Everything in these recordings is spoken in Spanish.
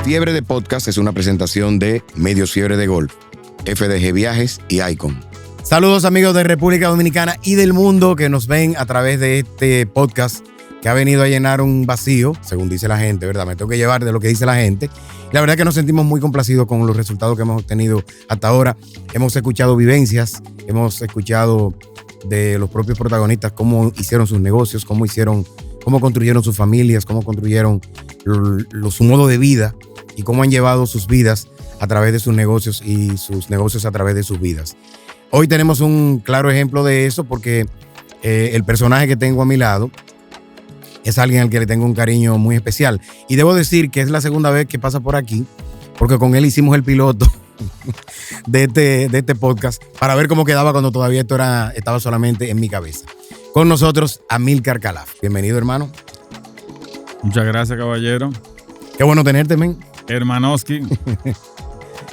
Fiebre de Podcast es una presentación de Medios Fiebre de Golf, FDG Viajes y Icon. Saludos amigos de República Dominicana y del mundo que nos ven a través de este podcast que ha venido a llenar un vacío, según dice la gente, ¿verdad? Me tengo que llevar de lo que dice la gente. La verdad es que nos sentimos muy complacidos con los resultados que hemos obtenido hasta ahora. Hemos escuchado vivencias, hemos escuchado de los propios protagonistas cómo hicieron sus negocios, cómo construyeron sus familias, cómo construyeron su modo de vida y cómo han llevado sus vidas a través de sus negocios y sus negocios a través de sus vidas. Hoy tenemos un claro ejemplo de eso porque el personaje que tengo a mi lado es alguien al que le tengo un cariño muy especial. Y debo decir que es la segunda vez que pasa por aquí, porque con él hicimos el piloto de este podcast para ver cómo quedaba cuando todavía esto estaba solamente en mi cabeza. Con nosotros, Amílcar Calaf. Bienvenido, hermano. Muchas gracias, caballero. Qué bueno tenerte, men. Hermanoski.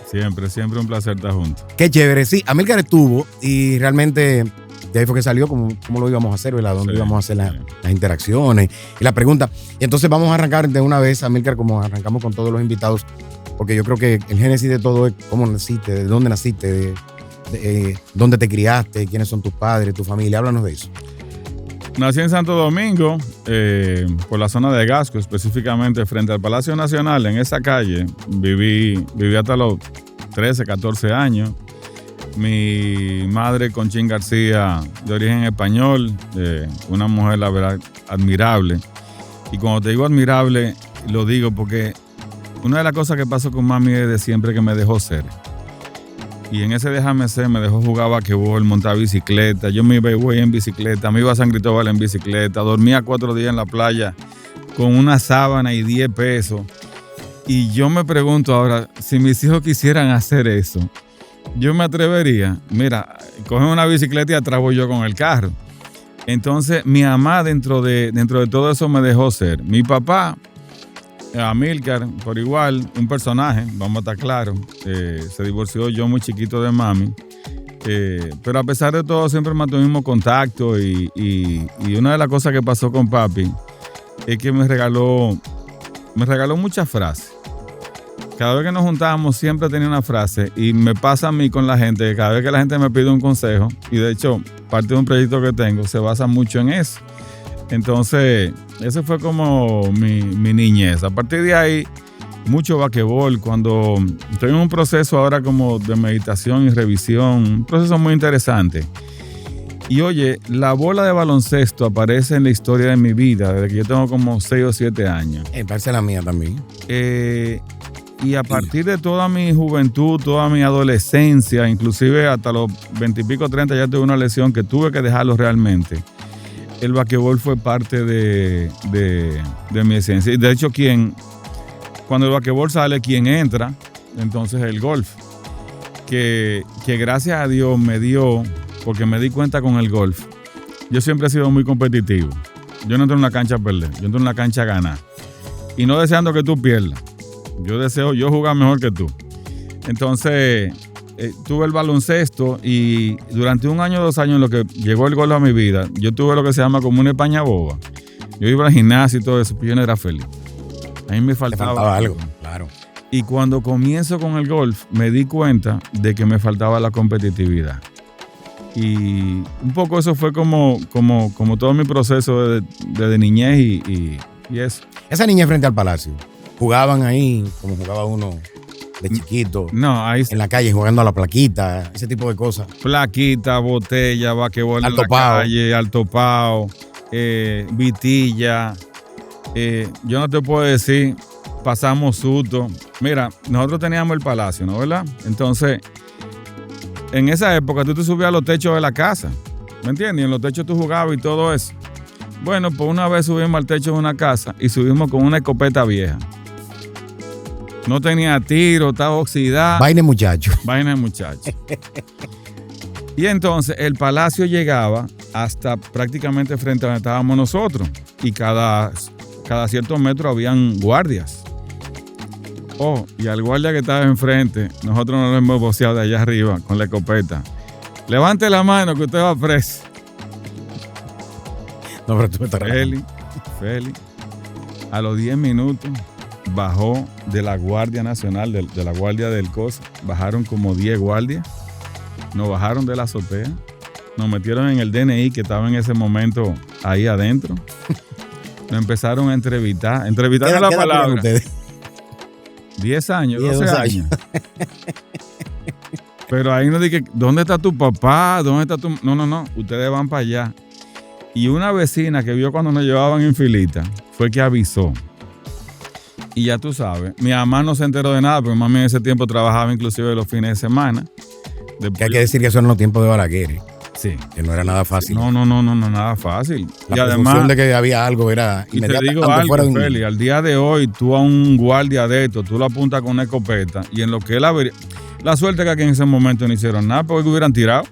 Siempre un placer estar juntos. Qué chévere. Sí, Amílcar estuvo y realmente de ahí fue que salió cómo lo íbamos a hacer, ¿verdad? Dónde íbamos a hacer las interacciones y las preguntas. Y entonces vamos a arrancar de una vez, Amílcar, como arrancamos con todos los invitados, porque yo creo que el génesis de todo es cómo naciste, de dónde naciste, de dónde te criaste, quiénes son tus padres, tu familia. Háblanos de eso. Nací en Santo Domingo, por la zona de Gasco, específicamente frente al Palacio Nacional. En esa calle viví hasta los 13, 14 años. Mi madre, Conchín García, de origen español, una mujer, la verdad, admirable. Y cuando te digo admirable, lo digo porque una de las cosas que pasó con mami es de siempre que me dejó ser. Y en ese déjame ser, me dejó jugar basquetbol, montar bicicleta. Yo me iba en bicicleta, me iba a San Cristóbal en bicicleta. Dormía 4 días en la playa con una sábana y 10 pesos. Y yo me pregunto ahora, si mis hijos quisieran hacer eso, yo me atrevería. Mira, cogen una bicicleta y atrás voy yo con el carro. Entonces, mi mamá dentro de todo eso me dejó ser. Mi papá, Amílcar, por igual, un personaje, vamos a estar claros. Se divorció yo muy chiquito de mami. Pero a pesar de todo, siempre mantuvimos contacto. Y una de las cosas que pasó con papi es que me regaló muchas frases. Cada vez que nos juntábamos siempre tenía una frase y me pasa a mí con la gente, cada vez que la gente me pide un consejo, y de hecho parte de un proyecto que tengo se basa mucho en eso. Entonces, ese fue como mi niñez. A partir de ahí, mucho basquetbol. Cuando estoy en un proceso ahora como de meditación y revisión, un proceso muy interesante. Y oye, la bola de baloncesto aparece en la historia de mi vida desde que yo tengo como 6 o 7 años. Parece la mía también. Y a partir de toda mi juventud, toda mi adolescencia, inclusive hasta los 20 y pico, 30, ya tuve una lesión que tuve que dejarlo realmente. El basquetbol fue parte de mi esencia. Y de hecho, cuando el basquetbol sale, quien entra, entonces el golf. Que gracias a Dios me dio, porque me di cuenta con el golf. Yo siempre he sido muy competitivo. Yo no entro en una cancha a perder, yo entro en una cancha a ganar. Y no deseando que tú pierdas. Yo deseo jugar mejor que tú. Entonces, tuve el baloncesto y durante 1 año o 2 años en lo que llegó el golf a mi vida, yo tuve lo que se llama como una España boba. Yo iba al gimnasio y todo eso, pero yo no era feliz. A mí me faltaba algo, claro. Y cuando comienzo con el golf, me di cuenta de que me faltaba la competitividad. Y un poco eso fue como todo mi proceso de niñez y eso. Esa niñez frente al palacio. ¿Jugaban ahí como jugaba uno de chiquito? No, ahí en la calle jugando a la plaquita, ese tipo de cosas. Plaquita, botella, basquetbol en la calle, alto pao, vitilla. Yo no te puedo decir, pasamos susto. Mira, nosotros teníamos el palacio, ¿no? ¿Verdad? Entonces, en esa época tú te subías a los techos de la casa, ¿me entiendes? Y en los techos tú jugabas y todo eso. Bueno, pues una vez subimos al techo de una casa y subimos con una escopeta vieja. No tenía tiro, estaba oxidada. Vaina de muchacho. Y entonces el palacio llegaba hasta prácticamente frente a donde estábamos nosotros. Y cada ciertos metros habían guardias. Y al guardia que estaba enfrente, nosotros nos lo hemos boceado de allá arriba con la escopeta. Levante la mano que usted va preso. No, pero tú me estás Feli, a los 10 minutos, bajó de la Guardia Nacional, de la Guardia del COS, bajaron como 10 guardias, nos bajaron de la azotea, nos metieron en el DNI que estaba en ese momento ahí adentro, nos empezaron a entrevistar en la palabra. 10 años, 12 años. Pero ahí nos dije, ¿dónde está tu papá? ¿Dónde está tu...? No, ustedes van para allá. Y una vecina que vio cuando nos llevaban en filita fue que avisó. Y ya tú sabes, mi mamá no se enteró de nada, porque mi mamá en ese tiempo trabajaba inclusive los fines de semana. Que hay que decir que eso eran los tiempos de Balaguer. Sí. Que no era nada fácil. No, nada fácil. La y además de que había algo era inmediato. Y te digo algo, Feli, al día de hoy, tú a un guardia de esto, tú lo apuntas con una escopeta y en lo que él avería... La suerte que aquí en ese momento no hicieron nada porque hubieran tirado.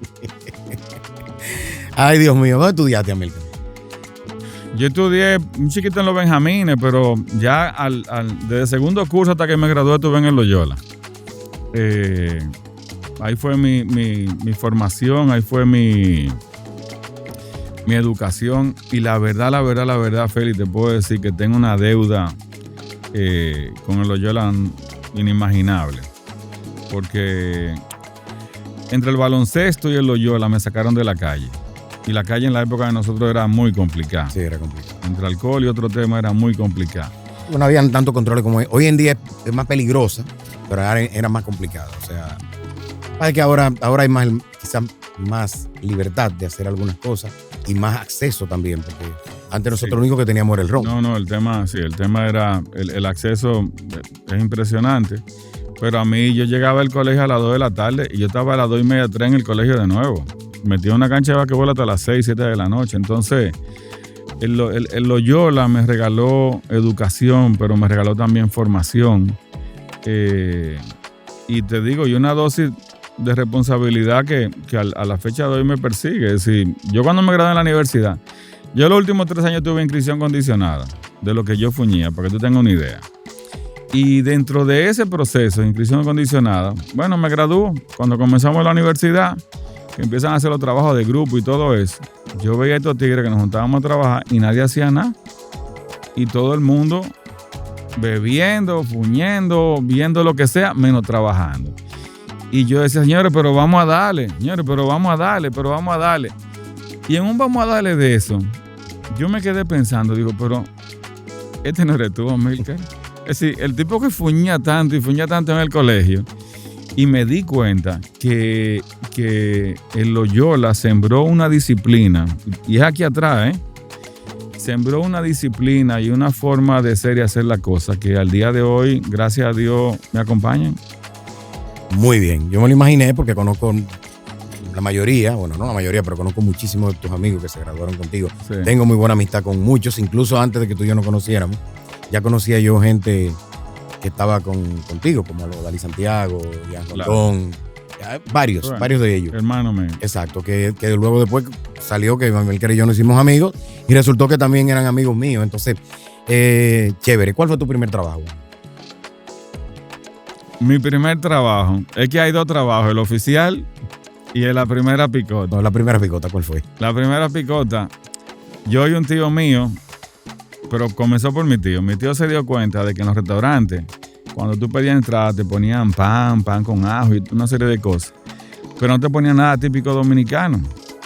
Ay, Dios mío, ¿dónde estudiaste, Amílcar? Yo estudié un chiquito en los Benjamines, pero ya desde segundo curso hasta que me gradué estuve en el Loyola. Ahí fue mi formación, ahí fue mi educación. Y la verdad, Félix, te puedo decir que tengo una deuda con el Loyola inimaginable. Porque entre el baloncesto y el Loyola me sacaron de la calle. Y la calle en la época de nosotros era muy complicada. Sí, era complicado. Entre alcohol y otro tema era muy complicado. No habían tanto controles como hoy en día. Es más peligrosa, pero era más complicado. O sea, es que ahora hay más, quizás más libertad de hacer algunas cosas y más acceso también, porque antes nosotros lo único que teníamos era el ron. No, el tema era el acceso es impresionante. Pero a mí, yo llegaba al colegio a las 2 de la tarde y yo estaba a las 2:30, 3 en el colegio de nuevo. Metí en una cancha de basquetbol hasta las 6, 7 de la noche. Entonces, el Loyola me regaló educación, pero me regaló también formación. Y te digo, y una dosis de responsabilidad que a la fecha de hoy me persigue. Es decir, yo cuando me gradué en la universidad, yo los últimos 3 años tuve inscripción condicionada de lo que yo fuñía, para que tú tengas una idea. Y dentro de ese proceso de inscripción condicionada, bueno, me graduó. Cuando comenzamos la universidad, que empiezan a hacer los trabajos de grupo y todo eso, yo veía a estos tigres que nos juntábamos a trabajar y nadie hacía nada. Y todo el mundo bebiendo, fuñendo, viendo lo que sea, menos trabajando. Y yo decía, señores, pero vamos a darle. Y en un vamos a darle de eso, yo me quedé pensando, digo, pero este no eres tú, Amílcar. Es decir, el tipo que fuñía tanto en el colegio, y me di cuenta que el Loyola sembró una disciplina, y es aquí atrás, sembró una disciplina y una forma de ser y hacer la cosa que al día de hoy, gracias a Dios, me acompañan. Muy bien, yo me lo imaginé porque conozco la mayoría, bueno, no la mayoría, pero conozco muchísimos de tus amigos que se graduaron contigo. Sí. Tengo muy buena amistad con muchos, incluso antes de que tú y yo nos conociéramos. Ya conocía yo gente que estaba contigo, como los Dalí Santiago, Jan Rondón, varios de ellos. Hermano mío. Exacto, que luego después salió que Amílcar y yo nos hicimos amigos y resultó que también eran amigos míos. Entonces, chévere. ¿Cuál fue tu primer trabajo? Mi primer trabajo, es que hay 2 trabajos, el oficial y la primera picota. No, la primera picota, ¿cuál fue? La primera picota, yo y un tío mío, pero comenzó por mi tío. Mi tío se dio cuenta de que en los restaurantes, cuando tú pedías entrada, te ponían pan con ajo y una serie de cosas. Pero no te ponían nada típico dominicano.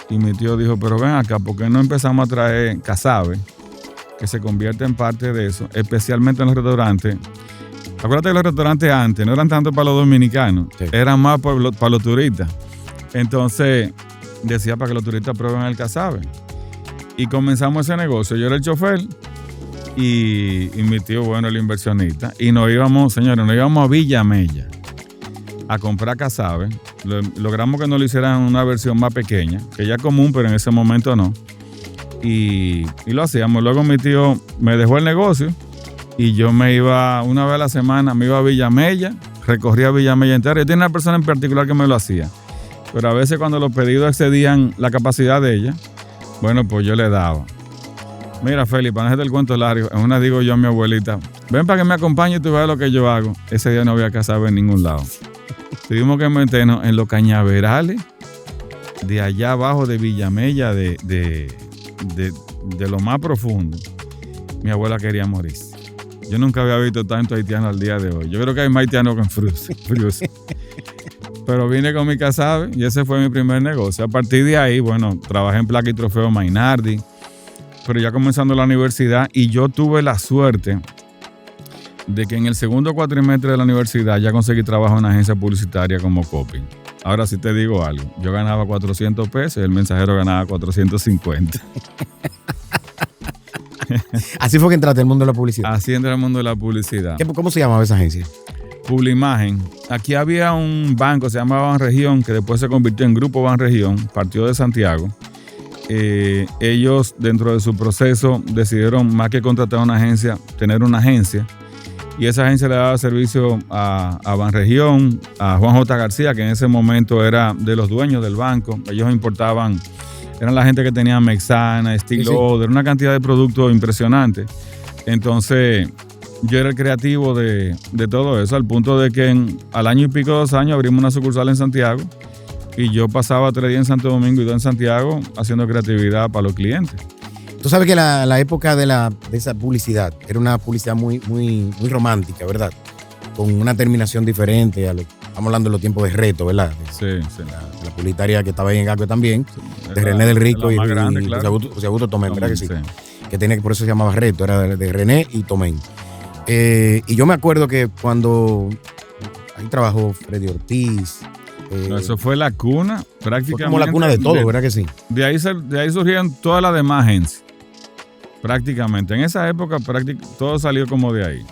Y mi tío dijo, pero ven acá, ¿por qué no empezamos a traer casabe? Que se convierte en parte de eso, especialmente en los restaurantes. Acuérdate que los restaurantes antes no eran tanto para los dominicanos, sí, eran más para los turistas. Entonces, decía para que los turistas prueben el casabe. Y comenzamos ese negocio. Yo era el chofer. Y mi tío, bueno, el inversionista. Y nos íbamos a Villa Mella a comprar casabe. Logramos que nos lo hicieran una versión más pequeña, que ya es común, pero en ese momento no. Y lo hacíamos. Luego mi tío me dejó el negocio y yo me iba una vez a la semana, me iba a Villa Mella, recorría Villa Mella entera. Yo tenía una persona en particular que me lo hacía. Pero a veces cuando los pedidos excedían la capacidad de ella, bueno, pues yo le daba. Mira, Félix, para no hacerte el cuento largo, en una digo yo a mi abuelita, ven para que me acompañe y tú veas lo que yo hago. Ese día no había casabe en ningún lado. Tuvimos que meternos en los cañaverales de allá abajo de Villamella, de lo más profundo. Mi abuela quería morirse. Yo nunca había visto tanto haitiano al día de hoy. Yo creo que hay más haitianos que en Frius. Pero vine con mi Casabe y ese fue mi primer negocio. A partir de ahí, bueno, trabajé en Placa y Trofeo Mainardi, pero ya comenzando la universidad, y yo tuve la suerte de que en el segundo cuatrimestre de la universidad ya conseguí trabajo en una agencia publicitaria como copy. Ahora sí te digo algo, yo ganaba 400 pesos y el mensajero ganaba 450. Así fue que entraste en el mundo de la publicidad. Así entra el mundo de la publicidad. ¿Cómo se llamaba esa agencia? Publimagen. Aquí había un banco, se llamaba Banregión, que después se convirtió en Grupo Banregión, partió de Santiago. Ellos, dentro de su proceso, decidieron, más que contratar una agencia, tener una agencia. Y esa agencia le daba servicio a Banregión, a Juan J. García, que en ese momento era de los dueños del banco. Ellos importaban, eran la gente que tenía Mexana, Steel Lauder, una cantidad de productos impresionantes. Entonces, yo era el creativo de todo eso, al punto de que al año y pico, 2 años, abrimos una sucursal en Santiago. Y yo pasaba 3 días en Santo Domingo y 2 en Santiago haciendo creatividad para los clientes. Tú sabes que la época de esa publicidad era una publicidad muy, muy, muy romántica, ¿verdad? Con una terminación diferente. Estamos hablando de los tiempos de Reto, ¿verdad? Sí. La publicitaria que estaba ahí en Gacue también, Sí, de René del Rico y claro. José Augusto Tomén, ¿verdad que sí? Que tenía, por eso se llamaba Reto, era de René y Tomén. Y yo me acuerdo que cuando ahí trabajó Freddy Ortiz. No, eso fue la cuna, prácticamente. Fue como la cuna de todo, ¿verdad que sí? De ahí surgieron todas las demás agencias, prácticamente. En esa época todo salió como de ahí.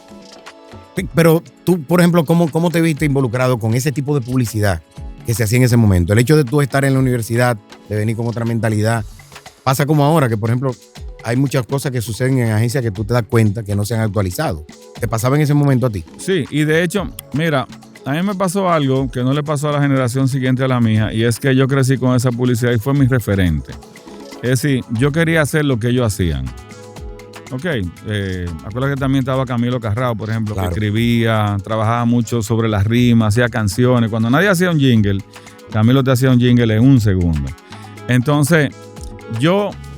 Pero tú, por ejemplo, ¿cómo te viste involucrado con ese tipo de publicidad que se hacía en ese momento? El hecho de tú estar en la universidad, de venir con otra mentalidad, pasa como ahora, que por ejemplo hay muchas cosas que suceden en agencias que tú te das cuenta que no se han actualizado. ¿Te pasaba en ese momento a ti? Sí, y de hecho, mira, a mí me pasó algo que no le pasó a la generación siguiente a la mía, y es que yo crecí con esa publicidad y fue mi referente. Es decir, yo quería hacer lo que ellos hacían. Ok, acuérdate que también estaba Camilo Carrao, por ejemplo, claro, que escribía, trabajaba mucho sobre las rimas, hacía canciones. Cuando nadie hacía un jingle, Camilo te hacía un jingle en 1 segundo. Entonces,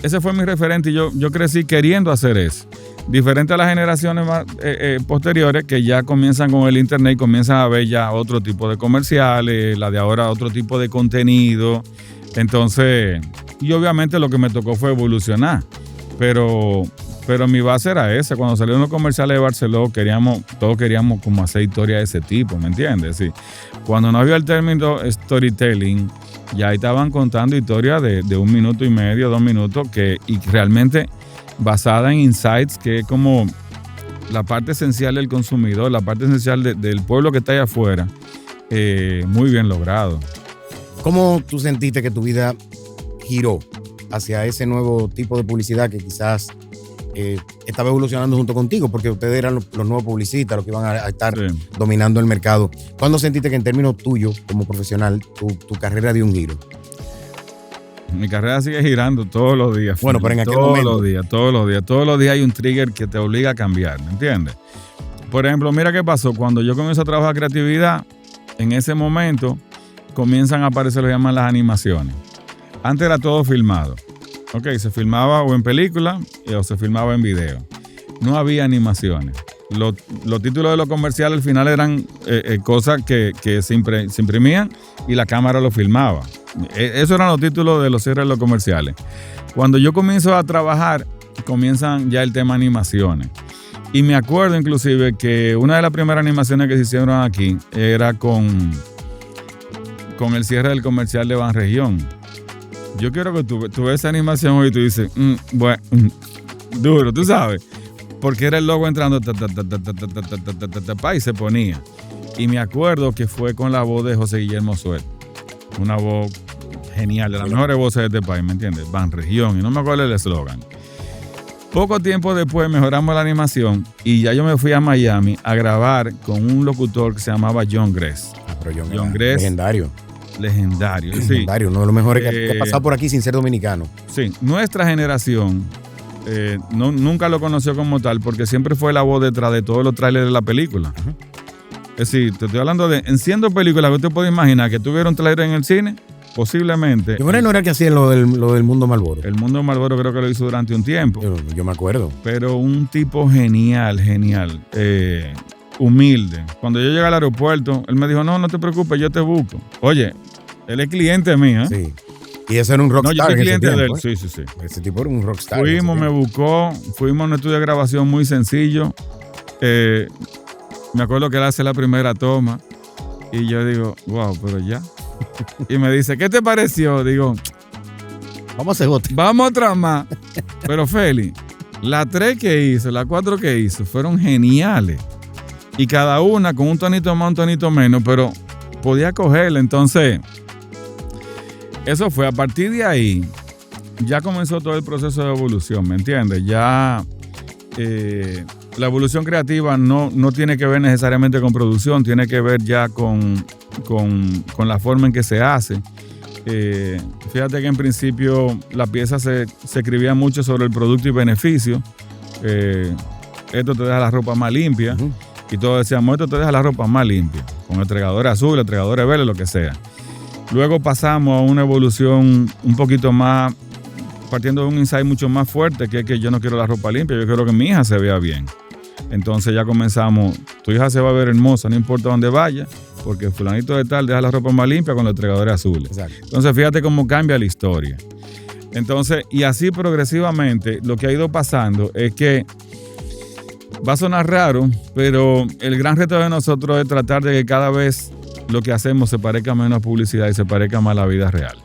ese fue mi referente y yo crecí queriendo hacer eso. Diferente a las generaciones más, posteriores que ya comienzan con el internet y comienzan a ver ya otro tipo de comerciales, la de ahora otro tipo de contenido. Entonces, y obviamente lo que me tocó fue evolucionar. Pero mi base era esa. Cuando salieron los comerciales de Barceló, todos queríamos como hacer historias de ese tipo, ¿me entiendes? Sí. Cuando no había el término storytelling, ya ahí estaban contando historias de 1 minuto y medio, 2 minutos, y realmente basada en insights, que es como la parte esencial del consumidor, la parte esencial del pueblo que está allá afuera. Muy bien logrado. ¿Cómo tú sentiste que tu vida giró hacia ese nuevo tipo de publicidad que quizás estaba evolucionando junto contigo? Porque ustedes eran los nuevos publicistas, los que iban a estar dominando el mercado. ¿Cuándo sentiste que en términos tuyos como profesional tu carrera dio un giro? Mi carrera sigue girando todos los días. Bueno, pero en aquel momento. Todos los días hay un trigger que te obliga a cambiar, ¿me entiendes? Por ejemplo, mira qué pasó. Cuando yo comienzo a trabajar creatividad, en ese momento comienzan a aparecer lo que llaman las animaciones. Antes era todo filmado. Ok, se filmaba o en película o se filmaba en video. No había animaciones. Los títulos de los comerciales al final eran cosas que se imprimían y la cámara lo filmaba. Esos eran los títulos de los cierres de los comerciales. Cuando yo comienzo a trabajar, comienzan ya el tema animaciones. Y me acuerdo inclusive que una de las primeras animaciones que se hicieron aquí era con el cierre del comercial de Banregión. Yo quiero que tú ves esa animación hoy y tú dices, bueno, duro, tú sabes. Porque era el logo entrando y se ponía. Y me acuerdo que fue con la voz de José Guillermo Suet. Una voz genial, de las mejores voces de este país, ¿me entiendes? Banregión, y no me acuerdo el eslogan. Poco tiempo después mejoramos la animación y ya yo me fui a Miami a grabar con un locutor que se llamaba John Gress. Pero John Gress, legendario, sí. Uno de los mejores que ha pasado por aquí sin ser dominicano. Sí, nuestra generación nunca lo conoció como tal porque siempre fue la voz detrás de todos los trailers de la película. Uh-huh. Es decir, te estoy hablando de, en siendo películas que usted puede imaginar que tuviera un trailer en el cine, posiblemente. Yo no era el que hacía lo del mundo Marlboro. El mundo Marlboro creo que lo hizo durante un tiempo. Yo me acuerdo. Pero un tipo genial, humilde. Cuando yo llegué al aeropuerto, él me dijo, no te preocupes, yo te busco. Oye, él es cliente mío, ¿eh? Sí. Y ese era un rockstar. No, yo soy cliente de él. ¿eh? Sí. Ese tipo era un rockstar. Me buscó, fuimos a un estudio de grabación muy sencillo. Me acuerdo que él hace la primera toma y yo digo, wow, pero ya. Y me dice, ¿qué te pareció? Digo, vamos a hacer otra. Vamos otra más. Pero Feli, las 3 que hizo, las 4 que hizo, fueron geniales. Y cada una con un tonito más, un tonito menos, pero podía cogerla. Entonces, eso fue. A partir de ahí, ya comenzó todo el proceso de evolución, ¿me entiendes? Ya la evolución creativa no tiene que ver necesariamente con producción, tiene que ver ya con la forma en que se hace. Fíjate que en principio la pieza se escribía mucho sobre el producto y beneficio. Esto te deja la ropa más limpia. Uh-huh. Y todos decíamos, esto te deja la ropa más limpia, con entregadores azules, entregadores verdes, lo que sea. Luego pasamos a una evolución un poquito más, partiendo de un insight mucho más fuerte, que es que yo no quiero la ropa limpia, yo quiero que mi hija se vea bien. Entonces ya comenzamos, tu hija se va a ver hermosa, no importa dónde vaya, porque fulanito de tal deja la ropa más limpia con los entregadores azules. Exacto. Entonces fíjate cómo cambia la historia. Entonces, y así progresivamente, lo que ha ido pasando es que va a sonar raro, pero el gran reto de nosotros es tratar de que cada vez lo que hacemos se parezca menos a publicidad y se parezca más a la vida real.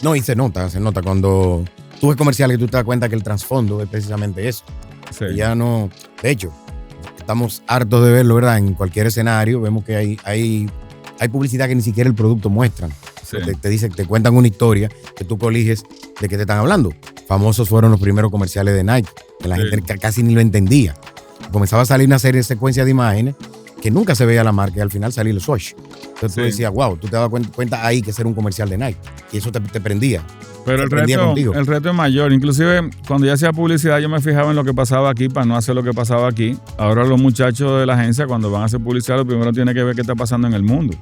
No, y se nota cuando tú ves comerciales y tú te das cuenta que el trasfondo es precisamente eso. Sí. Y ya no, de hecho, estamos hartos de verlo, ¿verdad? En cualquier escenario vemos que hay publicidad que ni siquiera el producto muestran. Sí. Te cuentan una historia que tú coliges de qué te están hablando. Famosos fueron los primeros comerciales de Nike, que la gente casi ni lo entendía. Comenzaba a salir una serie de secuencias de imágenes que nunca se veía la marca y al final salía el swatch. Entonces tú decías, wow, tú te dabas cuenta ahí que ese era un comercial de Nike. Y eso te prendía. Pero el reto es mayor. Inclusive, cuando yo hacía publicidad, yo me fijaba en lo que pasaba aquí para no hacer lo que pasaba aquí. Ahora los muchachos de la agencia, cuando van a hacer publicidad, lo primero tienen que ver qué está pasando en el mundo.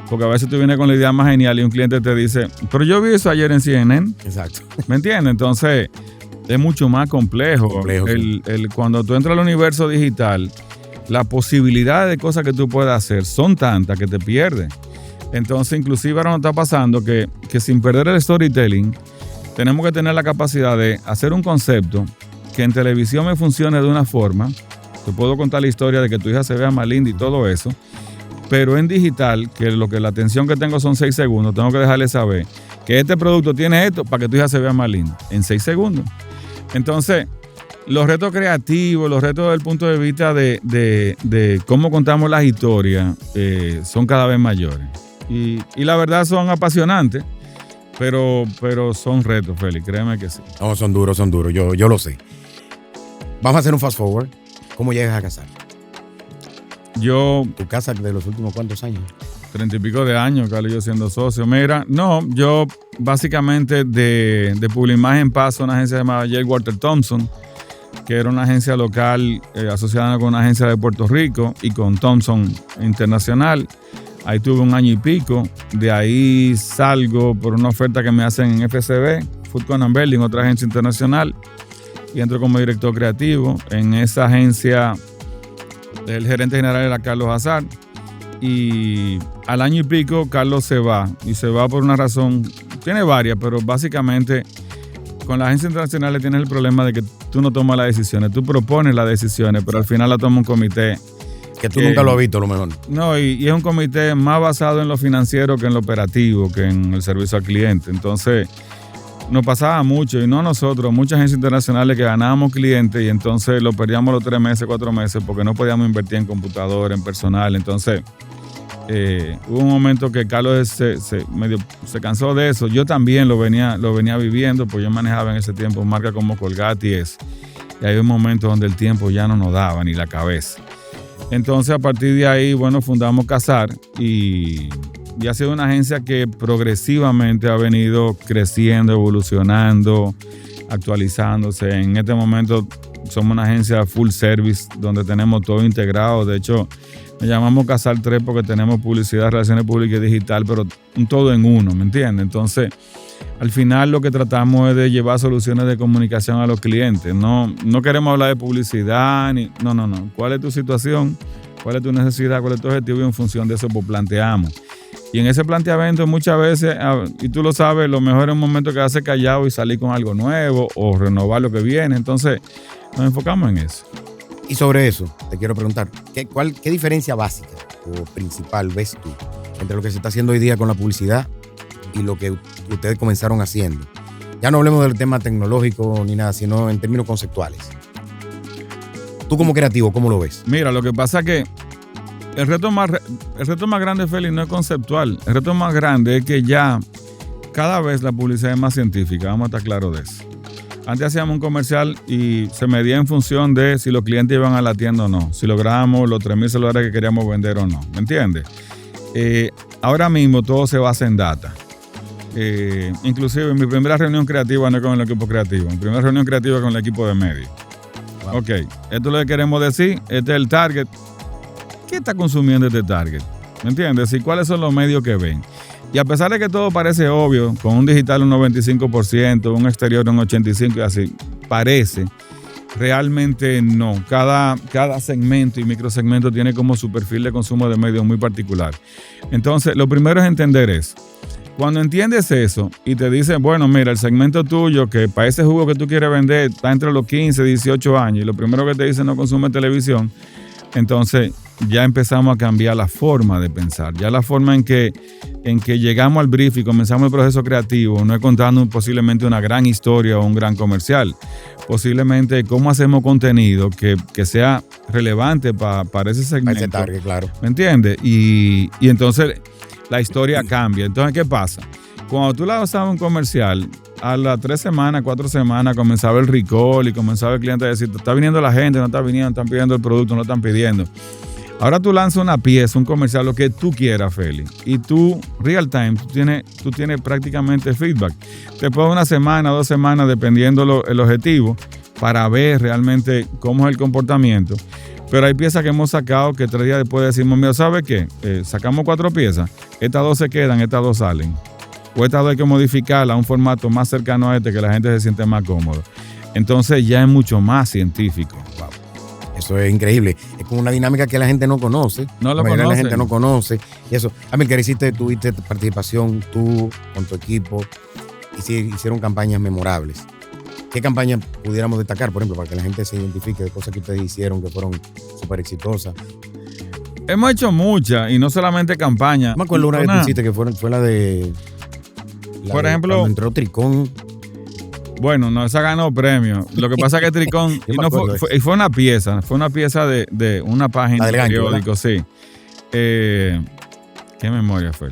Porque a veces tú vienes con la idea más genial y un cliente te dice, pero yo vi eso ayer en CNN. Exacto. ¿Me entiendes? Entonces, es mucho más complejo. Cuando tú entras al universo digital, las posibilidades de cosas que tú puedes hacer son tantas que te pierdes. Entonces, inclusive ahora nos está pasando que sin perder el storytelling, tenemos que tener la capacidad de hacer un concepto que en televisión me funcione de una forma. Te puedo contar la historia de que tu hija se vea más linda y todo eso, pero en digital, que la atención que tengo son 6 segundos, tengo que dejarle saber que este producto tiene esto para que tu hija se vea más linda en 6 segundos. Entonces, los retos creativos, los retos desde el punto de vista de cómo contamos las historias son cada vez mayores. Y la verdad son apasionantes, pero son retos, Félix, créeme que sí. No, son duros. Yo lo sé. Vamos a hacer un fast forward. ¿Cómo llegas a casar? ¿Tu casa de los últimos cuántos años? 30 y pico de años, Carlos, yo siendo socio. Mira, yo básicamente de Publimagen paso a una agencia llamada J. Walter Thompson, que era una agencia local asociada con una agencia de Puerto Rico y con Thompson Internacional. Ahí tuve 1 año y pico. De ahí salgo por una oferta que me hacen en FCB, Food and Building, otra agencia internacional, y entro como director creativo. En esa agencia, el gerente general era Carlos Azar. Y al año y pico, Carlos se va. Y se va por una razón, tiene varias, pero básicamente con las agencias internacionales tienes el problema de que tú no tomas las decisiones. Tú propones las decisiones, pero al final la toma un comité. Que tú nunca lo has visto, a lo mejor. No, y es un comité más basado en lo financiero que en lo operativo, que en el servicio al cliente. Entonces, nos pasaba mucho, y no nosotros, muchas agencias internacionales que ganábamos clientes y entonces lo perdíamos los 3 meses, 4 meses, porque no podíamos invertir en computadora, en personal. Entonces, hubo un momento que Carlos se cansó de eso. Yo también lo venía viviendo, pues yo manejaba en ese tiempo marcas como Colgate y eso. Y hay un momento donde el tiempo ya no nos daba ni la cabeza. Entonces, a partir de ahí, bueno, fundamos Casar y ha sido una agencia que progresivamente ha venido creciendo, evolucionando, actualizándose. En este momento somos una agencia full service donde tenemos todo integrado. De hecho, nos llamamos Casal 3 porque tenemos publicidad, relaciones públicas y digital, pero un todo en uno, ¿me entiendes? Entonces, al final lo que tratamos es de llevar soluciones de comunicación a los clientes. No queremos hablar de publicidad, no. ¿Cuál es tu situación? ¿Cuál es tu necesidad? ¿Cuál es tu objetivo? Y en función de eso, pues planteamos. Y en ese planteamiento muchas veces, y tú lo sabes, lo mejor es un momento que hace callado y salir con algo nuevo o renovar lo que viene. Entonces, nos enfocamos en eso. Y sobre eso, te quiero preguntar, ¿qué diferencia básica o principal ves tú entre lo que se está haciendo hoy día con la publicidad y lo que ustedes comenzaron haciendo? Ya no hablemos del tema tecnológico ni nada, sino en términos conceptuales. Tú como creativo, ¿cómo lo ves? Mira, lo que pasa es que el reto más grande, Félix, no es conceptual. El reto más grande es que ya cada vez la publicidad es más científica. Vamos a estar claros de eso. Antes hacíamos un comercial y se medía en función de si los clientes iban a la tienda o no. Si lográbamos los 3,000 celulares que queríamos vender o no. ¿Me entiendes? Ahora mismo todo se basa en data. Inclusive mi primera reunión creativa no es con el equipo creativo. Mi primera reunión creativa es con el equipo de medios. Wow. Ok, esto es lo que queremos decir. Este es el target. ¿Qué está consumiendo este target? ¿Me entiendes? ¿Y cuáles son los medios que ven? Y a pesar de que todo parece obvio, con un digital un 95%, un exterior un 85% y así, parece, realmente no. Cada segmento y microsegmento tiene como su perfil de consumo de medios muy particular. Entonces, lo primero es entender eso. Cuando entiendes eso y te dicen, bueno, mira, el segmento tuyo, que para ese jugo que tú quieres vender, está entre los 15, 18 años, y lo primero que te dicen no consume televisión, entonces ya empezamos a cambiar la forma de pensar. Ya la forma en que llegamos al brief y comenzamos el proceso creativo no es contando posiblemente una gran historia o un gran comercial. Posiblemente cómo hacemos contenido que sea relevante para ese segmento. Para ese target, claro. ¿Me entiendes? Y entonces la historia cambia. Entonces, ¿qué pasa? Cuando tú lanzabas un comercial, a las 3 semanas, 4 semanas, comenzaba el recall y comenzaba el cliente a decir, está viniendo la gente, no está viniendo, están pidiendo el producto, no lo están pidiendo. Ahora tú lanzas una pieza, un comercial, lo que tú quieras, Félix. Y tú, real time, tú tienes prácticamente feedback. Después de una semana, 2 semanas, dependiendo el objetivo, para ver realmente cómo es el comportamiento. Pero hay piezas que hemos sacado que 3 días después decimos, mira, ¿sabes qué? Sacamos 4 piezas, estas 2 se quedan, estas 2 salen. O estas 2 hay que modificarla a un formato más cercano a que la gente se siente más cómodo. Entonces ya es mucho más científico. Wow. Eso es increíble. Es como una dinámica que la gente no conoce. No lo conoce. La gente no conoce. Y eso. Amílcar, tuviste participación tú con tu equipo. Hicieron campañas memorables. ¿Qué campañas pudiéramos destacar, por ejemplo, para que la gente se identifique de cosas que ustedes hicieron que fueron súper exitosas? Hemos hecho muchas y no solamente campañas. Me acuerdo una que tú hiciste que fue la de... Por ejemplo... Cuando entró Tricón. Bueno, no, esa ganó premio. Lo que pasa es que Tricón fue una pieza de una página de periódico, sí. ¿Qué memoria fue?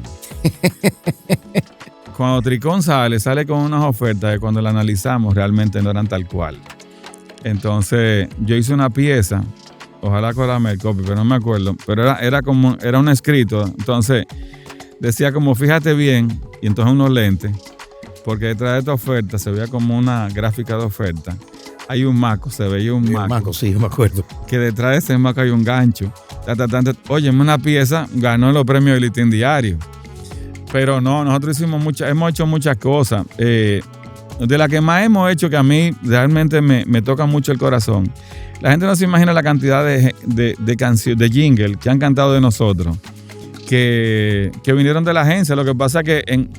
Cuando Tricón sale con unas ofertas que cuando la analizamos realmente no eran tal cual. Entonces, yo hice una pieza, ojalá acordarme el copy, pero no me acuerdo, pero era un escrito. Entonces, decía como, fíjate bien, y entonces unos lentes, porque detrás de esta oferta se veía como una gráfica de oferta. Hay un maco, se veía un maco. Sí, yo me acuerdo. Que detrás de ese maco hay un gancho. Oye, una pieza ganó los premios del Listín Diario. Pero no, nosotros hemos hecho muchas cosas. De las que más hemos hecho, que a mí realmente me toca mucho el corazón. La gente no se imagina la cantidad de canciones, de jingle que han cantado de nosotros, que vinieron de la agencia. Lo que pasa es que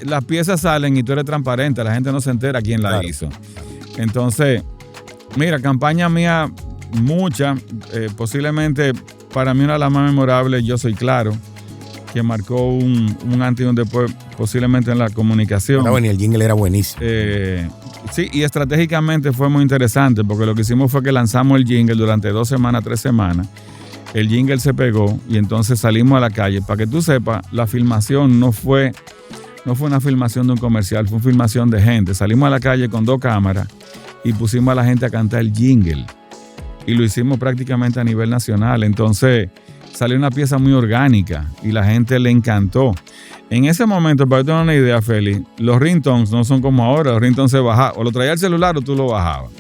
las piezas salen y tú eres transparente, la gente no se entera quién la hizo. Entonces, mira, campaña mía, muchas, posiblemente para mí una de las más memorables, Yo Soy Claro, que marcó un antes y un después, posiblemente en la comunicación. Y el jingle era buenísimo. Sí, y estratégicamente fue muy interesante, porque lo que hicimos fue que lanzamos el jingle durante 2 semanas, 3 semanas. El jingle se pegó y entonces salimos a la calle. Para que tú sepas, la filmación no fue una filmación de un comercial, fue una filmación de gente. Salimos a la calle con 2 cámaras y pusimos a la gente a cantar el jingle. Y lo hicimos prácticamente a nivel nacional. Entonces salió una pieza muy orgánica y la gente le encantó. En ese momento, para que tengas una idea, Félix, los ringtones no son como ahora. Los ringtones se bajaban, o lo traía el celular o tú lo bajabas.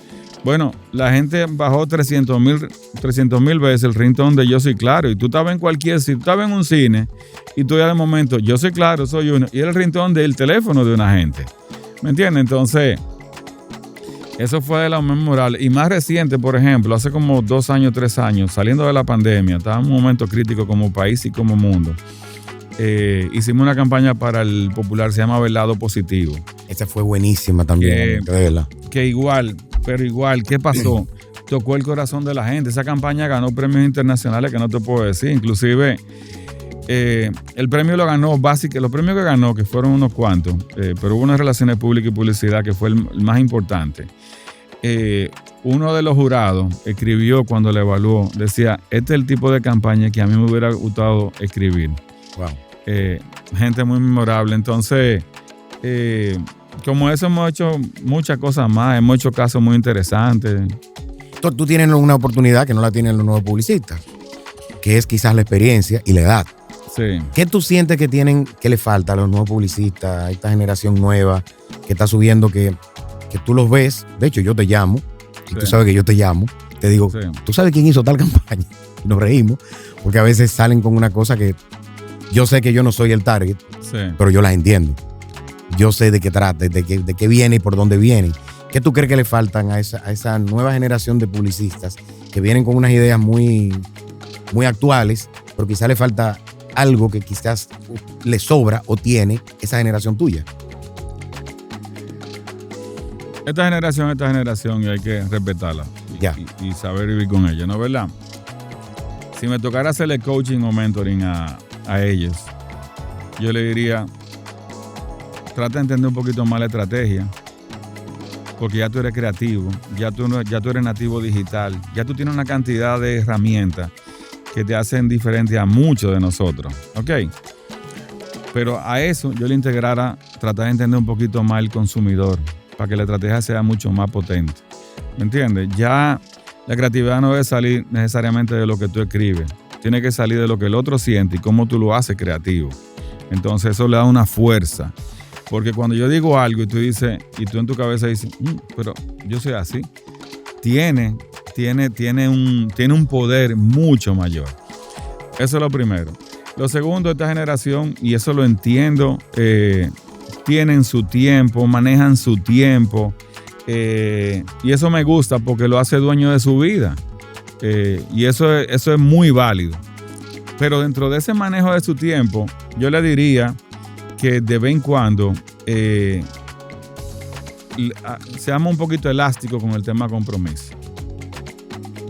Bueno, la gente bajó 300,000 veces el ringtone de Yo Soy Claro. Y tú estabas en cualquier sitio, tú estabas en un cine y tú ya de momento, Yo Soy Claro, soy uno. Y era el ringtone del teléfono de una gente. ¿Me entiendes? Entonces, eso fue de lo memorable. Y más reciente, por ejemplo, hace como 2 años, 3 años, saliendo de la pandemia, estaba en un momento crítico como país y como mundo. Hicimos una campaña para el popular, se llama Velado Positivo. Esa fue buenísima también, de verdad. Que igual, ¿qué pasó? Tocó el corazón de la gente. Esa campaña ganó premios internacionales que no te puedo decir. Inclusive, el premio lo ganó, los premios que ganó, que fueron unos cuantos, pero hubo unas relaciones públicas y publicidad que fue el más importante. Uno de los jurados escribió cuando le evaluó, decía, este es el tipo de campaña que a mí me hubiera gustado escribir. Wow. Gente muy memorable. Entonces, como eso hemos hecho muchas cosas más, hemos hecho casos muy interesantes. Tú tienes una oportunidad que no la tienen los nuevos publicistas, que es quizás la experiencia y la edad. Sí. ¿Qué tú sientes que le falta a los nuevos publicistas, a esta generación nueva que está subiendo, que tú los ves? De hecho, yo te llamo, y tú sabes que yo te llamo, te digo, ¿tú sabes quién hizo tal campaña? Y nos reímos, porque a veces salen con una cosa que yo sé que yo no soy el target, pero yo las entiendo. Yo sé de qué trata, de qué viene y por dónde viene. ¿Qué tú crees que le faltan a esa nueva generación de publicistas que vienen con unas ideas muy, muy actuales, pero quizás le falta algo que quizás le sobra o tiene esa generación tuya? Esta generación, y hay que respetarla y saber vivir con ella, ¿no es verdad? Si me tocara hacerle coaching o mentoring a ellos, yo le diría, trata de entender un poquito más la estrategia, porque ya tú eres creativo, ya tú eres nativo digital, ya tú tienes una cantidad de herramientas que te hacen diferente a muchos de nosotros, ¿ok? Pero a eso yo le integrara tratar de entender un poquito más el consumidor, para que la estrategia sea mucho más potente, ¿me entiendes? Ya la creatividad no debe salir necesariamente de lo que tú escribes, tiene que salir de lo que el otro siente y cómo tú lo haces creativo. Entonces eso le da una fuerza. Porque cuando yo digo algo y tú en tu cabeza dices, pero yo soy así, tiene un poder mucho mayor. Eso es lo primero. Lo segundo, esta generación, y eso lo entiendo, tienen su tiempo, manejan su tiempo, y eso me gusta porque lo hace dueño de su vida. Y eso es muy válido. Pero dentro de ese manejo de su tiempo, yo le diría que de vez en cuando seamos un poquito elásticos con el tema compromiso.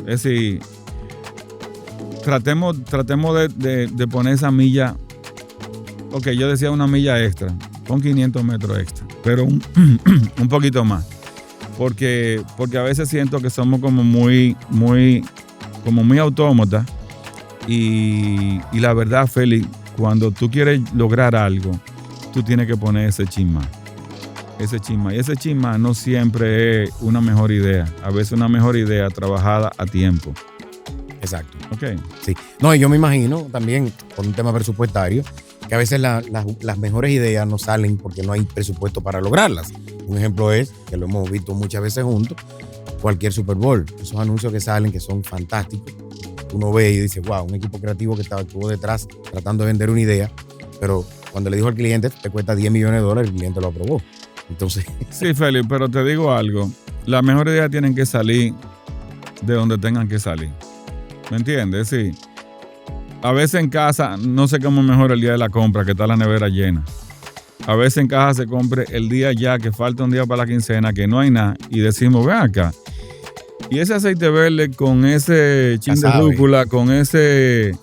Es decir, tratemos de poner esa milla. Ok, yo decía una milla extra, con 500 metros extra, pero un poquito más. Porque a veces siento que somos como muy autómatas. Y la verdad, Félix, cuando tú quieres lograr algo, tú tienes que poner ese chisma. Y ese chisma no siempre es una mejor idea. A veces una mejor idea trabajada a tiempo. Exacto. Ok. Sí. No, y yo me imagino también, por un tema presupuestario, que a veces las mejores ideas no salen porque no hay presupuesto para lograrlas. Un ejemplo es, que lo hemos visto muchas veces juntos, cualquier Super Bowl. Esos anuncios que salen, que son fantásticos. Uno ve y dice, wow, un equipo creativo que estuvo detrás tratando de vender una idea, pero cuando le dijo al cliente, te cuesta $10 millones, el cliente lo aprobó. Entonces... Sí, Félix, pero te digo algo. Las mejores ideas tienen que salir de donde tengan que salir. ¿Me entiendes? Sí. A veces en casa no se come mejor el día de la compra, que está la nevera llena. A veces en casa se compre el día ya, que falta un día para la quincena, que no hay nada, y decimos, ven acá. Y ese aceite verde con ese chin de rúcula, con ese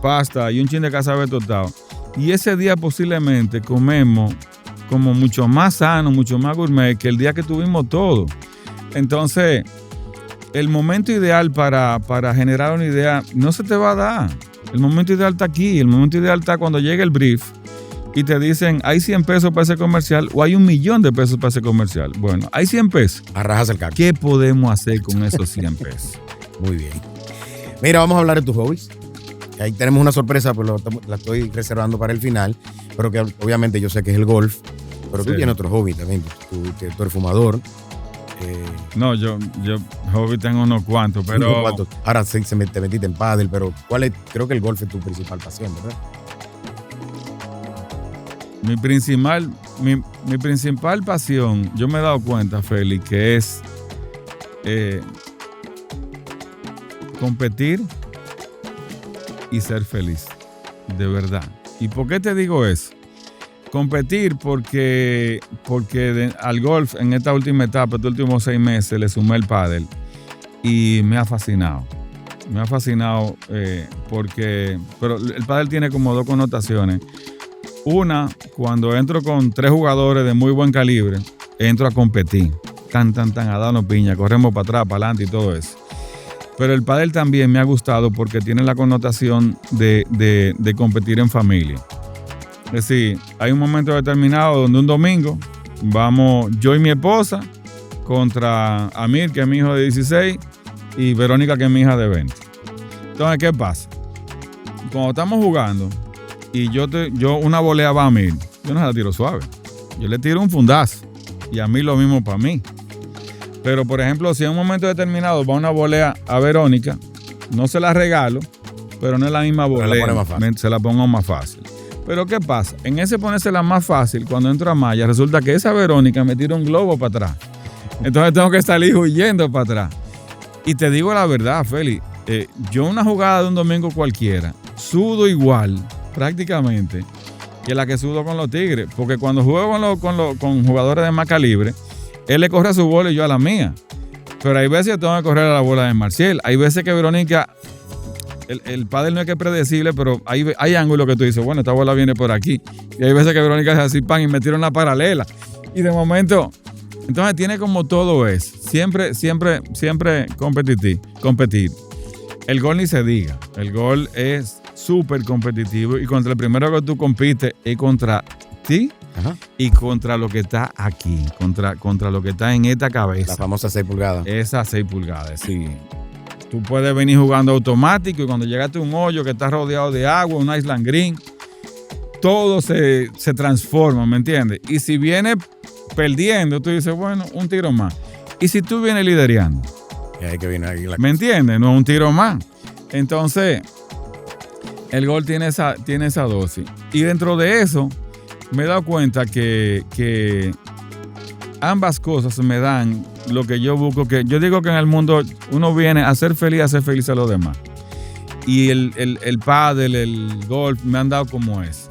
pasta y un chin de casabe tostado. Y ese día posiblemente comemos como mucho más sano, mucho más gourmet que el día que tuvimos todo. Entonces, el momento ideal para generar una idea no se te va a dar. El momento ideal está aquí. El momento ideal está cuando llegue el brief y te dicen, hay 100 pesos para ese comercial o hay 1,000,000 de pesos para ese comercial. Bueno, hay 100 pesos. Arrajas el caco. ¿Qué podemos hacer con esos 100 pesos? Muy bien. Mira, vamos a hablar de tus hobbies. Ahí tenemos una sorpresa, pero la estoy reservando para el final. Pero que obviamente yo sé que es el golf. Pero tú tienes otro hobby también. Tú eres fumador. No, yo hobby tengo unos cuantos, pero... Unos cuantos. Ahora sí te metiste en pádel, pero creo que el golf es tu principal pasión, ¿verdad? Mi principal pasión, yo me he dado cuenta, Félix, que es competir y ser feliz, de verdad. ¿Y por qué te digo eso? Competir porque al golf en esta última etapa, estos últimos 6 meses, le sumé el pádel y me ha fascinado. Me ha fascinado pero el pádel tiene como 2 connotaciones. Una, cuando entro con 3 jugadores de muy buen calibre, entro a competir. A darnos piña, corremos para atrás, para adelante y todo eso. Pero el pádel también me ha gustado porque tiene la connotación de competir en familia. Es decir, hay un momento determinado donde un domingo vamos yo y mi esposa contra Amir, que es mi hijo de 16, y Verónica, que es mi hija de 20. Entonces, ¿qué pasa? Cuando estamos jugando y yo una volea va a Amir, yo no se la tiro suave. Yo le tiro un fundazo y a mí lo mismo para mí. Pero, por ejemplo, si en un momento determinado va una volea a Verónica, no se la regalo, pero no es la misma volea, se la pongo más fácil. Pero ¿qué pasa? En ese ponérsela más fácil, cuando entro a malla, resulta que esa Verónica me tira un globo para atrás. Entonces tengo que salir huyendo para atrás. Y te digo la verdad, Félix, yo una jugada de un domingo cualquiera, sudo igual, prácticamente, que la que sudo con los Tigres. Porque cuando juego con jugadores de más calibre, él le corre a su bola y yo a la mía. Pero hay veces que tengo que correr a la bola de Marcial. Hay veces que Verónica... El pádel no es que es predecible, pero hay ángulos que tú dices, bueno, esta bola viene por aquí. Y hay veces que Verónica hace así, pan, y me tira una paralela. Y de momento, entonces tiene como todo eso. Siempre competir. El gol ni se diga. El gol es súper competitivo y contra el primero que tú compites es contra ti. Ajá. Y contra lo que está aquí, contra lo que está en esta cabeza. La famosa 6 pulgadas. Esas 6 pulgadas, sí. Tú puedes venir jugando automático y cuando llegaste a un hoyo que está rodeado de agua, un Island Green, todo se transforma, ¿me entiendes? Y si vienes perdiendo, tú dices, bueno, un tiro más. Y si tú vienes liderando, ¿me entiendes? No es un tiro más. Entonces, el gol tiene esa dosis. Y dentro de eso, me he dado cuenta que ambas cosas me dan lo que yo busco, que yo digo que en el mundo uno viene a ser feliz a los demás. Y el pádel, el golf me han dado como es.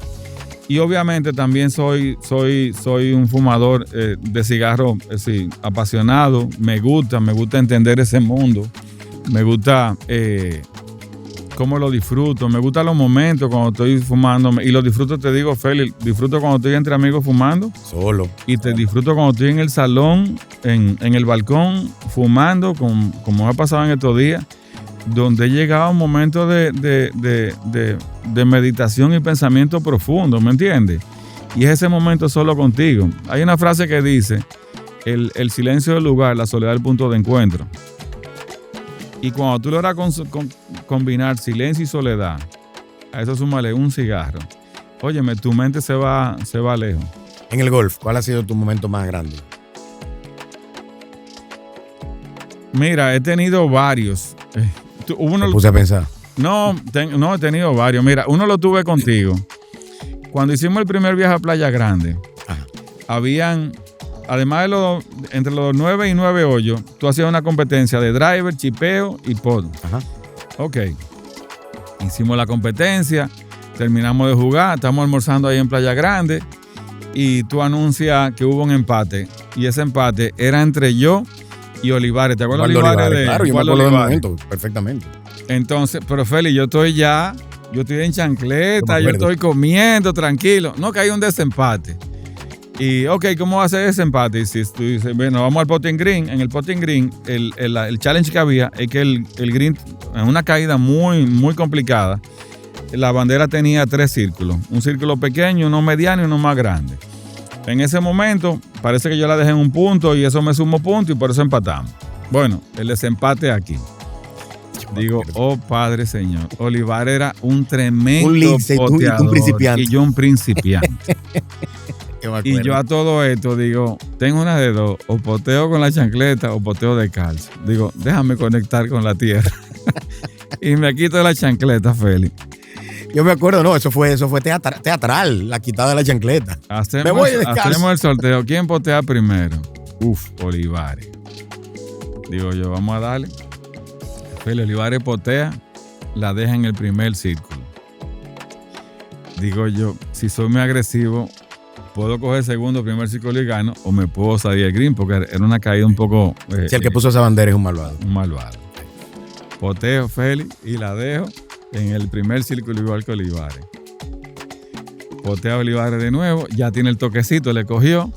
Y obviamente también soy un fumador de cigarro, apasionado. Me gusta entender ese mundo. Me gusta cómo lo disfruto. Me gustan los momentos cuando estoy fumando. Y lo disfruto, te digo, Félix, disfruto cuando estoy entre amigos fumando. Solo. Y te disfruto cuando estoy en el salón, en el balcón, fumando, como ha pasado en estos días, donde he llegado a un momento de meditación y pensamiento profundo, ¿me entiendes? Y es ese momento solo contigo. Hay una frase que dice, el silencio del lugar, la soledad del punto de encuentro. Y cuando tú logras combinar silencio y soledad, a eso súmale un cigarro. Óyeme, tu mente se va lejos. En el golf, ¿cuál ha sido tu momento más grande? Mira, he tenido varios. Me puse a pensar. No, he tenido varios. Mira, uno lo tuve contigo. Cuando hicimos el primer viaje a Playa Grande, habían... Además entre los 9 y 9 hoyos, tú hacías una competencia de driver, chipeo y pod. Ajá. Ok. Hicimos la competencia, terminamos de jugar, estamos almorzando ahí en Playa Grande y tú anuncias que hubo un empate. Y ese empate era entre yo y Olivares. ¿Te acuerdas de Olivares? Claro, yo me acuerdo del momento, perfectamente. Entonces, pero Félix, yo estoy en chancleta, yo estoy comiendo tranquilo. No, que hay un desempate. Y, ok, ¿cómo va a ser ese empate? Y si tú dices, bueno, vamos al putting green. En el putting green, el challenge que había es que el green, en una caída muy, muy complicada, la bandera tenía 3 círculos. Un círculo pequeño, uno mediano y uno más grande. En ese momento, parece que yo la dejé en un punto y eso me sumó punto y por eso empatamos. Bueno, el desempate aquí. Digo, oh Padre Señor, Olivar era un tremendo poteador un principiante. Y yo un principiante. Y yo a todo esto digo, tengo una de dos, o poteo con la chancleta o poteo descalzo. Digo, déjame conectar con la tierra. Y me quito la chancleta, Félix. Yo me acuerdo, no, eso fue teatral, la quitada de la chancleta. Hacemos el sorteo. ¿Quién potea primero? Olivares. Digo yo, vamos a darle. Félix Olivares potea, la deja en el primer círculo. Digo yo, si soy muy agresivo, puedo coger segundo, primer círculo y gano, o me puedo salir el green, porque era una caída un poco... si el que puso esa bandera es un malvado. Un malvado. Poteo, Félix, y la dejo en el primer círculo igual que Olivares. Potea Olivares de nuevo, ya tiene el toquecito, le cogió,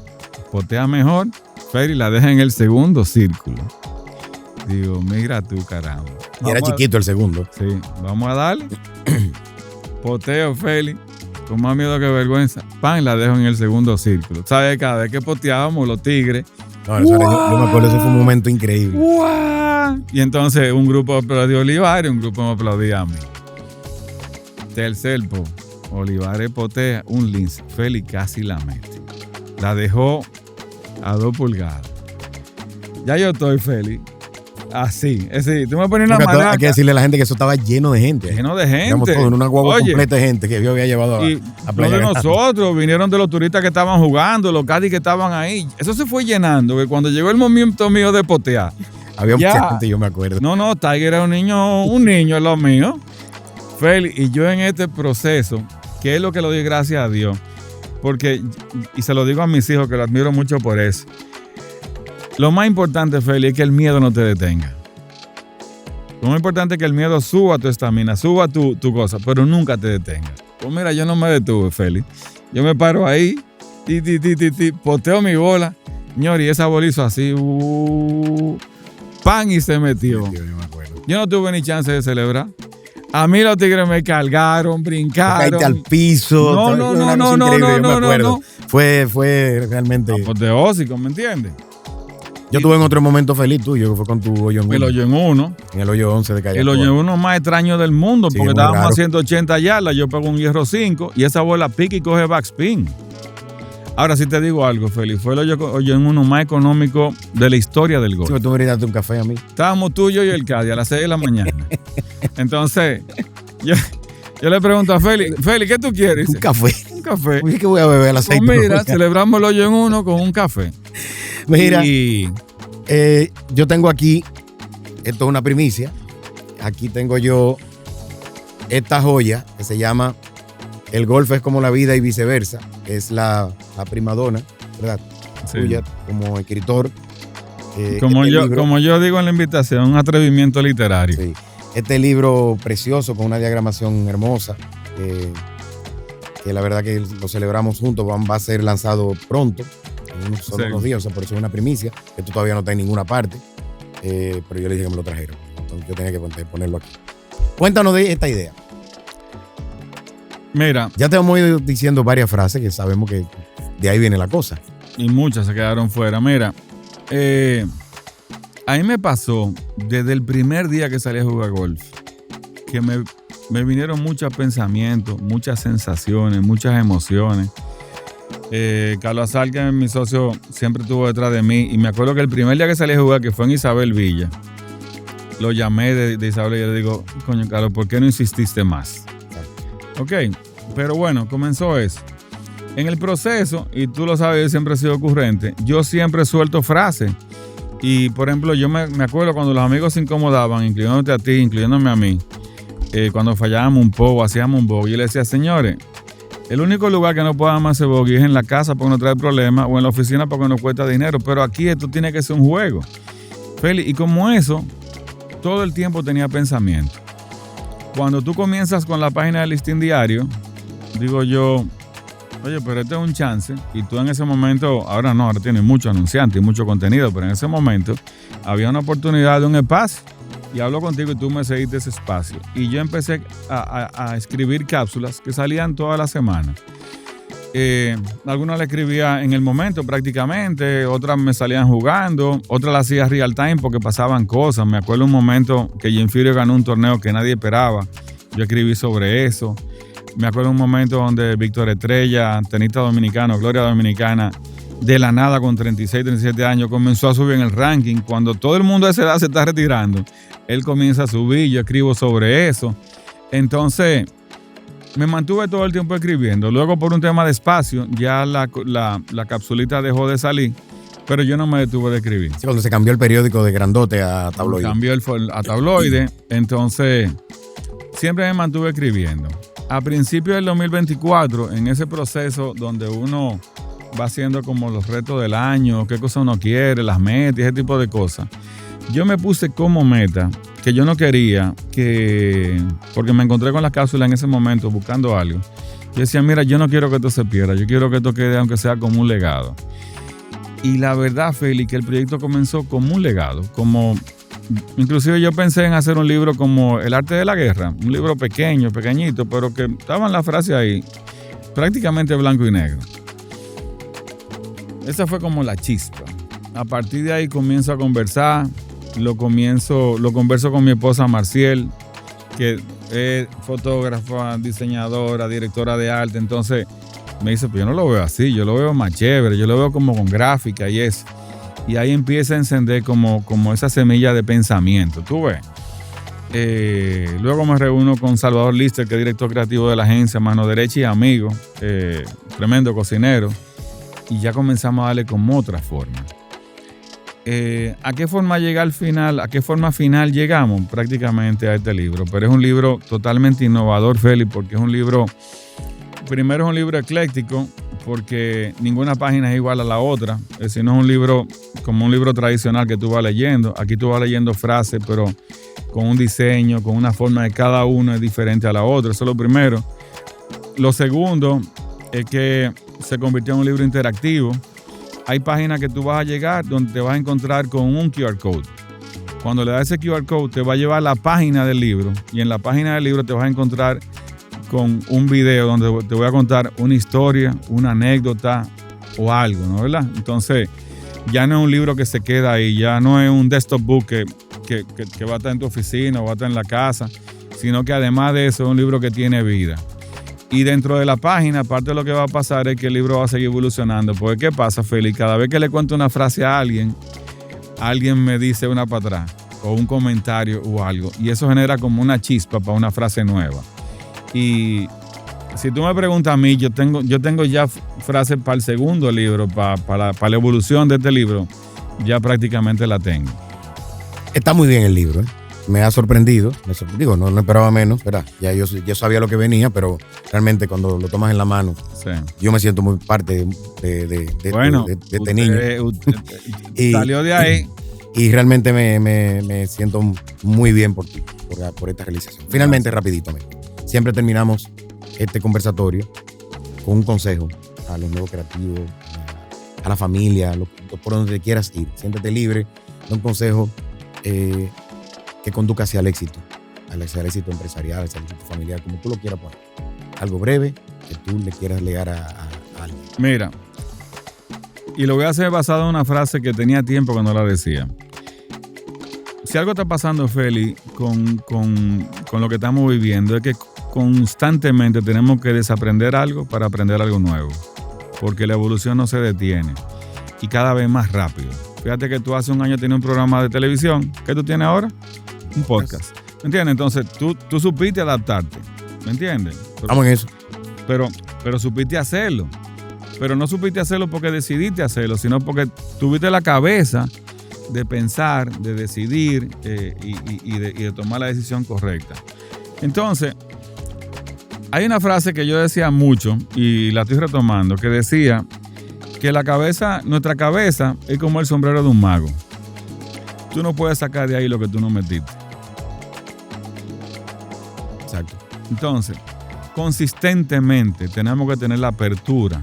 potea mejor, Félix la deja en el segundo círculo. Digo, mira tú, caramba. Y era chiquito el segundo. Sí, vamos a darle. Poteo, Félix, con más miedo que vergüenza. Pan, la dejo en el segundo círculo. ¿Sabes? Cada vez que poteábamos los tigres. No, yo me acuerdo, ese fue un momento increíble. Y entonces un grupo aplaudió a Olivares y un grupo me aplaudía a mí. Tercer Olivares potea un lince. Félix casi la mete. La dejó a 2 pulgadas. Ya yo estoy, Félix. Así, es decir, tú me pones una maraca. Hay que decirle a la gente que eso estaba lleno de gente. Lleno de gente. Éramos todos en una guagua completa de gente que yo había llevado a Playa Grande. Nosotros, vinieron de los turistas que estaban jugando, los cadis que estaban ahí. Eso se fue llenando, que cuando llegó el momento mío de potear. Había mucha gente, yo me acuerdo. No, Tiger era un niño es lo mío. Félix, y yo en este proceso, que es lo que le doy gracias a Dios, porque, y se lo digo a mis hijos que lo admiro mucho por eso. Lo más importante, Félix, es que el miedo no te detenga. Lo más importante es que el miedo suba tu estamina, suba tu cosa, pero nunca te detenga. Pues mira, yo no me detuve, Félix. Yo me paro ahí, poteo mi bola. Señor, y esa bola hizo así, pan, y se metió. Yo no tuve ni chance de celebrar. A mí los tigres me cargaron, brincaron. Caíste al piso. No. Fue realmente... apoteósico, ¿me entiendes? Yo tuve en otro momento feliz tuyo, que fue con tu hoyo en 1. El hoyo en 1. En el hoyo 11 de Calle. El hoyo en 1 más extraño del mundo, sí, porque estábamos raro. a 180 yardas, yo pego un hierro 5 y esa bola pica y coge backspin. Ahora sí te digo algo, Félix, fue el hoyo en 1 más económico de la historia del golf. Sí, tú me brindaste un café a mí. Estábamos tú, yo y el Cádiz a las 6 de la mañana. Entonces, yo le pregunto a Félix, ¿qué tú quieres? Un café. Un café. ¿Qué voy a beber a las 6? Pues mira, celebramos el hoyo en 1 con un café. Mira, yo tengo aquí, esto es una primicia, aquí tengo yo esta joya que se llama El golf es como la vida y viceversa. Es la primadona, ¿verdad? Sí. Tuya como escritor. Como yo digo en la invitación, un atrevimiento literario. Sí. Este libro precioso con una diagramación hermosa, que la verdad que lo celebramos juntos, va a ser lanzado pronto, en unos días, o sea, por eso es una primicia. Esto todavía no está en ninguna parte, pero yo le dije que me lo trajeron. Entonces yo tenía que ponerlo aquí. Cuéntanos de esta idea. Mira. Ya te hemos ido diciendo varias frases que sabemos que de ahí viene la cosa. Y muchas se quedaron fuera. Mira, a mí me pasó desde el primer día que salí a jugar golf que me vinieron muchos pensamientos, muchas sensaciones, muchas emociones. Carlos Azar, que es mi socio, siempre estuvo detrás de mí. Y me acuerdo que el primer día que salí a jugar, que fue en Isabel Villa, lo llamé de Isabel y yo le digo, coño, Carlos, ¿por qué no insististe más? Ok, pero bueno, comenzó eso. En el proceso, y tú lo sabes, yo siempre he sido ocurrente, yo siempre suelto frases. Y, por ejemplo, yo me acuerdo cuando los amigos se incomodaban, incluyéndote a ti, incluyéndome a mí, cuando fallábamos un poco, hacíamos un bogey, yo le decía, señores, el único lugar que no podamos hacer bogey es en la casa porque no trae problemas o en la oficina porque nos cuesta dinero, pero aquí esto tiene que ser un juego. Félix, y como eso, todo el tiempo tenía pensamiento. Cuando tú comienzas con la página del listín diario, digo yo, oye, pero este es un chance. Y tú en ese momento, ahora tienes muchos anunciantes y mucho contenido, pero en ese momento había una oportunidad de un espacio. Y hablo contigo y tú me cediste ese espacio. Y yo empecé a escribir cápsulas que salían toda la semana. Algunas las escribía en el momento prácticamente, otras me salían jugando, otras las hacía real time porque pasaban cosas. Me acuerdo un momento que Jim Furyk ganó un torneo que nadie esperaba. Yo escribí sobre eso. Me acuerdo un momento donde Víctor Estrella, tenista dominicano, Gloria Dominicana, de la nada con 36, 37 años, comenzó a subir en el ranking. Cuando todo el mundo de esa edad se está retirando, él comienza a subir, yo escribo sobre eso. Entonces, me mantuve todo el tiempo escribiendo. Luego, por un tema de espacio, ya la capsulita dejó de salir, pero yo no me detuve de escribir. Sí, cuando se cambió el periódico de grandote a tabloide. Cambió a tabloide, entonces siempre me mantuve escribiendo. A principios del 2024, en ese proceso donde uno va haciendo como los retos del año, qué cosa uno quiere, las metas, ese tipo de cosas, yo me puse como meta que yo no quería porque me encontré con las cápsulas en ese momento buscando algo. Yo decía, mira, yo no quiero que esto se pierda, yo quiero que esto quede aunque sea como un legado. Y la verdad, Félix, que el proyecto comenzó como un legado, inclusive yo pensé en hacer un libro como El arte de la guerra, un libro pequeñito, pero que estaban las frases ahí, prácticamente blanco y negro. Esa fue como la chispa. A partir de ahí comienzo a conversar, lo converso con mi esposa Marciel, que es fotógrafa, diseñadora, directora de arte. Entonces me dice, pues yo no lo veo así, yo lo veo más chévere, yo lo veo como con gráfica y eso. Y ahí empieza a encender como esa semilla de pensamiento, tú ves. Luego me reúno con Salvador Lister, que es director creativo de la agencia Mano Derecha y amigo, tremendo cocinero, y ya comenzamos a darle como otra forma. ¿A qué forma llega al final? ¿A qué forma final llegamos? Prácticamente a este libro, pero es un libro totalmente innovador, Félix, porque es un libro, primero es un libro ecléctico, porque ninguna página es igual a la otra, sino es un libro como un libro tradicional que tú vas leyendo. Aquí tú vas leyendo frases, pero con un diseño, con una forma de cada uno es diferente a la otra. Eso es lo primero. Lo segundo es que se convirtió en un libro interactivo. Hay páginas que tú vas a llegar donde te vas a encontrar con un QR code. Cuando le das ese QR code te va a llevar a la página del libro, y en la página del libro te vas a encontrar con un video donde te voy a contar una historia, una anécdota o algo, ¿no? ¿Verdad? Entonces, ya no es un libro que se queda ahí, ya no es un desktop book que va a estar en tu oficina o va a estar en la casa, sino que además de eso es un libro que tiene vida. Y dentro de la página, parte de lo que va a pasar es que el libro va a seguir evolucionando. Porque ¿qué pasa, Félix? Cada vez que le cuento una frase a alguien me dice una para atrás, o un comentario o algo, y eso genera como una chispa para una frase nueva. Y si tú me preguntas a mí, yo tengo ya frases para el segundo libro, para la evolución de este libro, ya prácticamente la tengo. Está muy bien el libro, ¿eh? Me ha sorprendido. Digo, no esperaba menos, ¿verdad? Ya yo sabía lo que venía, pero realmente cuando lo tomas en la mano, sí, yo me siento muy parte de este niño. Y salió de ahí. Y realmente me siento muy bien por ti, por esta realización. Finalmente, rapidito, siempre terminamos este conversatorio con un consejo a los nuevos creativos, a la familia, por donde quieras ir. Siéntete libre, da un consejo que conduzca hacia el éxito empresarial, hacia el éxito familiar, como tú lo quieras poner. Algo breve que tú le quieras legar a alguien. Mira, y lo voy a hacer basado en una frase que tenía tiempo que no la decía. Si algo está pasando, Félix, con lo que estamos viviendo, es que constantemente tenemos que desaprender algo para aprender algo nuevo, porque la evolución no se detiene y cada vez más rápido. Fíjate que tú hace un año tenías un programa de televisión. ¿Qué tú tienes ahora? Un podcast. ¿Me entiendes? Entonces tú supiste adaptarte. ¿Me entiendes? Vamos en eso. Pero supiste hacerlo. Pero no supiste hacerlo porque decidiste hacerlo, sino porque tuviste la cabeza de pensar, de decidir y de tomar la decisión correcta. Entonces, hay una frase que yo decía mucho y la estoy retomando, que decía que nuestra cabeza es como el sombrero de un mago. Tú no puedes sacar de ahí lo que tú no metiste. Exacto. Entonces, consistentemente tenemos que tener la apertura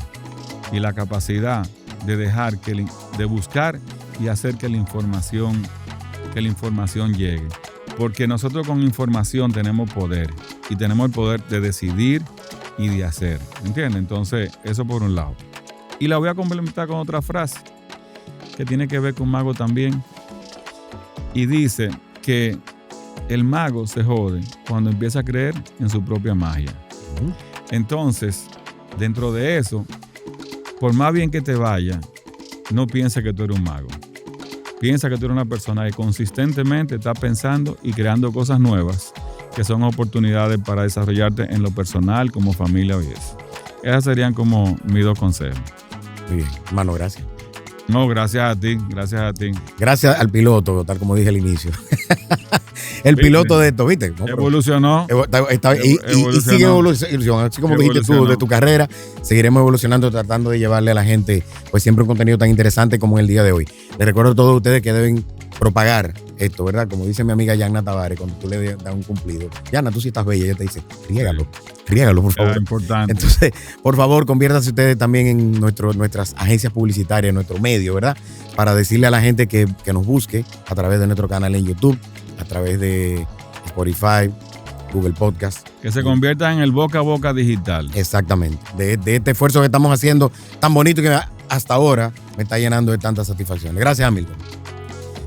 y la capacidad de dejar de buscar y hacer que la información llegue. Porque nosotros con información tenemos poder, y tenemos el poder de decidir y de hacer. ¿Entiendes? Entonces, eso por un lado. Y la voy a complementar con otra frase que tiene que ver con mago también. Y dice que el mago se jode cuando empieza a creer en su propia magia. Entonces, dentro de eso, por más bien que te vaya, no pienses que tú eres un mago. Piensa que tú eres una persona que consistentemente está pensando y creando cosas nuevas, que son oportunidades para desarrollarte en lo personal, como familia y eso. Esas serían como mis 2 consejos. Muy bien, hermano, gracias. No, gracias a ti, gracias a ti. Gracias al piloto, tal como dije al inicio. El piloto de esto, ¿viste? No, Evolucionó. Y sigue evolucionando. Así como dijiste tú de tu carrera, seguiremos evolucionando, tratando de llevarle a la gente pues siempre un contenido tan interesante como el día de hoy. Les recuerdo a todos ustedes que deben propagar esto, ¿verdad? Como dice mi amiga Yanna Tavares, cuando tú le das un cumplido. Yanna, tú sí estás bella, ella te dice, riégalo, por favor. Es importante. Entonces, por favor, conviértanse ustedes también en nuestras agencias publicitarias, nuestro medio, ¿verdad? Para decirle a la gente que nos busque a través de nuestro canal en YouTube, a través de Spotify, Google Podcast. Que se convierta en el boca a boca digital. Exactamente. De este esfuerzo que estamos haciendo tan bonito que hasta ahora me está llenando de tantas satisfacciones. Gracias, Hamilton.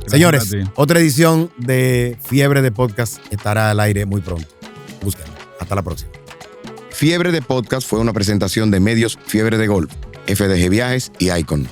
Señores, otra edición de Fiebre de Podcast estará al aire muy pronto. Búsquenlo. Hasta la próxima. Fiebre de Podcast fue una presentación de Medios Fiebre de Golf, FDG Viajes y Icon.